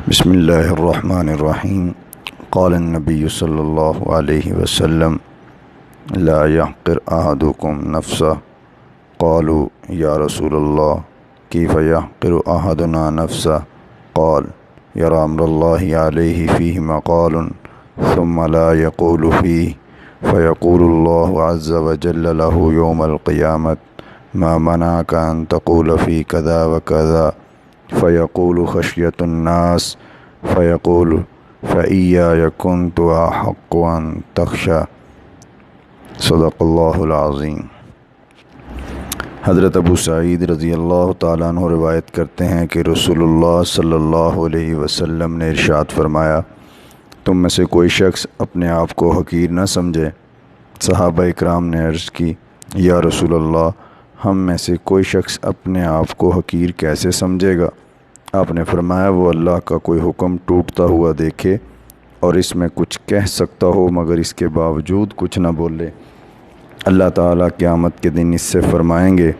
بسم اللہ الرحمن الرحیم قال النبی صلی اللہ علیہ وسلم لا يحقر احدکم نفسه قالوا یا رسول اللہ کیف يحقر احدنا نفسه قال یرى امر اللہ علیہ فیہ مقال ثم لا يقول فیہ فیقول اللہ عز وجل له یوم القیامت ما منعك ان تقول فی کذا وکذا فیقول خشیت الناس فیقول فإیایا کنت احق ان تخشى صدق اللہ العظیم۔ حضرت ابو سعید رضی اللہ تعالیٰ عنہ روایت کرتے ہیں کہ رسول اللہ صلی اللہ علیہ وسلم نے ارشاد فرمایا، تم میں سے کوئی شخص اپنے آپ کو حقیر نہ سمجھے۔ صحابہ اکرام نے عرض کی، یا رسول اللہ، ہم میں سے کوئی شخص اپنے آپ کو حقیر کیسے سمجھے گا؟ آپ نے فرمایا، وہ اللہ کا کوئی حکم ٹوٹتا ہوا دیکھے اور اس میں کچھ کہہ سکتا ہو مگر اس کے باوجود کچھ نہ بولے۔ اللہ تعالیٰ قیامت کے دن اس سے فرمائیں گے،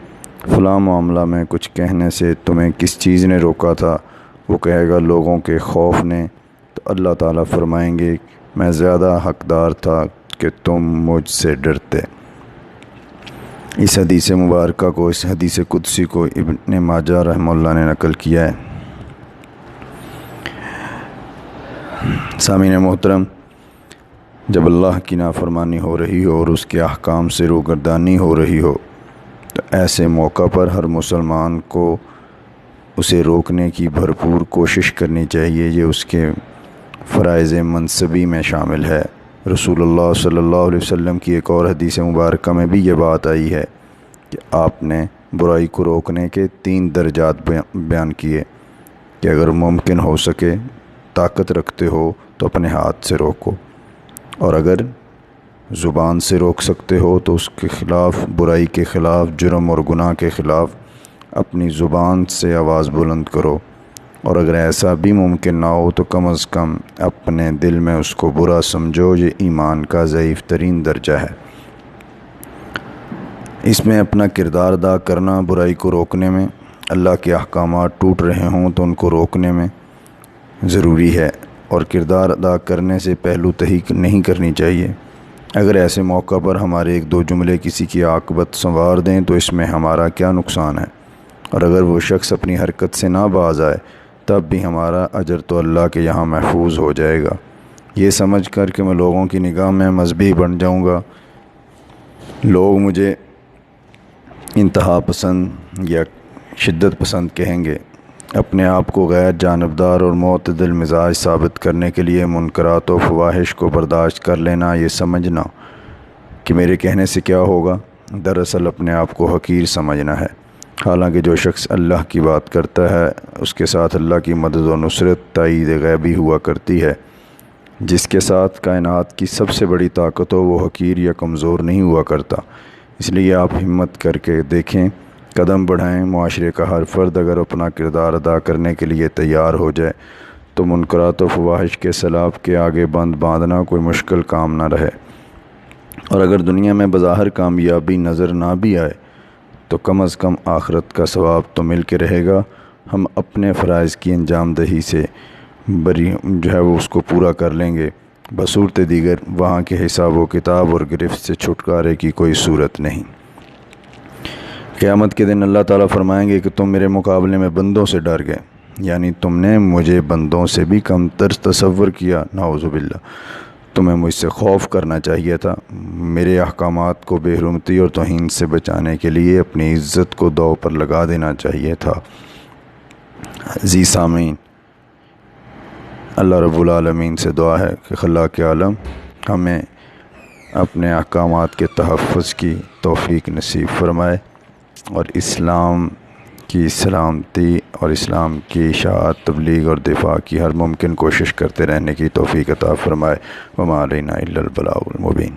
فلاں معاملہ میں کچھ کہنے سے تمہیں کس چیز نے روکا تھا؟ وہ کہے گا، لوگوں کے خوف نے۔ تو اللہ تعالیٰ فرمائیں گے، میں زیادہ حقدار تھا کہ تم مجھ سے ڈرتے۔ اس حدیث مبارکہ کو، اس حدیث قدسی کو ابن ماجہ رحمہ اللہ نے نقل کیا ہے۔ سامعین محترم، جب اللہ کی نافرمانی ہو رہی ہو اور اس کے احکام سے روگردانی ہو رہی ہو تو ایسے موقع پر ہر مسلمان کو اسے روکنے کی بھرپور کوشش کرنی چاہیے۔ یہ اس کے فرائض منصبی میں شامل ہے۔ رسول اللہ صلی اللہ علیہ وسلم کی ایک اور حدیث مبارکہ میں بھی یہ بات آئی ہے کہ آپ نے برائی کو روکنے کے 3 درجات بیان کیے کہ اگر ممکن ہو سکے، طاقت رکھتے ہو تو اپنے ہاتھ سے روکو، اور اگر زبان سے روک سکتے ہو تو اس کے خلاف، برائی کے خلاف، جرم اور گناہ کے خلاف اپنی زبان سے آواز بلند کرو، اور اگر ایسا بھی ممکن نہ ہو تو کم از کم اپنے دل میں اس کو برا سمجھو۔ یہ ایمان کا ضعیف ترین درجہ ہے۔ اس میں اپنا کردار ادا کرنا، برائی کو روکنے میں، اللہ کے احکامات ٹوٹ رہے ہوں تو ان کو روکنے میں ضروری ہے، اور کردار ادا کرنے سے پہلو تہی نہیں کرنی چاہیے۔ اگر ایسے موقع پر ہمارے 1-2 جملے کسی کی عاقبت سنوار دیں تو اس میں ہمارا کیا نقصان ہے؟ اور اگر وہ شخص اپنی حرکت سے نہ باز آئے تب بھی ہمارا اجر تو اللہ کے یہاں محفوظ ہو جائے گا۔ یہ سمجھ کر کہ میں لوگوں کی نگاہ میں مذہبی بن جاؤں گا، لوگ مجھے انتہا پسند یا شدت پسند کہیں گے، اپنے آپ کو غیر جانبدار اور معتدل مزاج ثابت کرنے کے لیے منکرات و فواحش کو برداشت کر لینا، یہ سمجھنا کہ میرے کہنے سے کیا ہوگا، دراصل اپنے آپ کو حقیر سمجھنا ہے۔ حالانکہ جو شخص اللہ کی بات کرتا ہے اس کے ساتھ اللہ کی مدد و نصرت، تائید غیبی ہوا کرتی ہے۔ جس کے ساتھ کائنات کی سب سے بڑی طاقت ہو وہ حقیر یا کمزور نہیں ہوا کرتا۔ اس لیے آپ ہمت کر کے دیکھیں، قدم بڑھائیں۔ معاشرے کا ہر فرد اگر اپنا کردار ادا کرنے کے لیے تیار ہو جائے تو منکرات و فواحش کے سیلاب کے آگے بند باندھنا کوئی مشکل کام نہ رہے۔ اور اگر دنیا میں بظاہر کامیابی نظر نہ بھی آئے تو کم از کم آخرت کا ثواب تو مل کے رہے گا۔ ہم اپنے فرائض کی انجام دہی سے وہ اس کو پورا کر لیں گے۔ بصورت دیگر وہاں کے حساب و کتاب اور گرفت سے چھٹکارے کی کوئی صورت نہیں۔ قیامت کے دن اللہ تعالیٰ فرمائیں گے کہ تم میرے مقابلے میں بندوں سے ڈر گئے، یعنی تم نے مجھے بندوں سے بھی کم تر تصور کیا۔ نعوذ باللہ، تمہیں مجھ سے خوف کرنا چاہیے تھا۔ میرے احکامات کو بے حرمتی اور توہین سے بچانے کے لیے اپنی عزت کو داؤ پر لگا دینا چاہیے تھا۔ عزیز سامعین، اللہ رب العالمین سے دعا ہے کہ خلاق عالم ہمیں اپنے احکامات کے تحفظ کی توفیق نصیب فرمائے، اور اسلام کی سلامتی اور اسلام کی اشاعت، تبلیغ اور دفاع کی ہر ممکن کوشش کرتے رہنے کی توفیق عطا فرمائے۔ وما علینا الا البلاغ المبین۔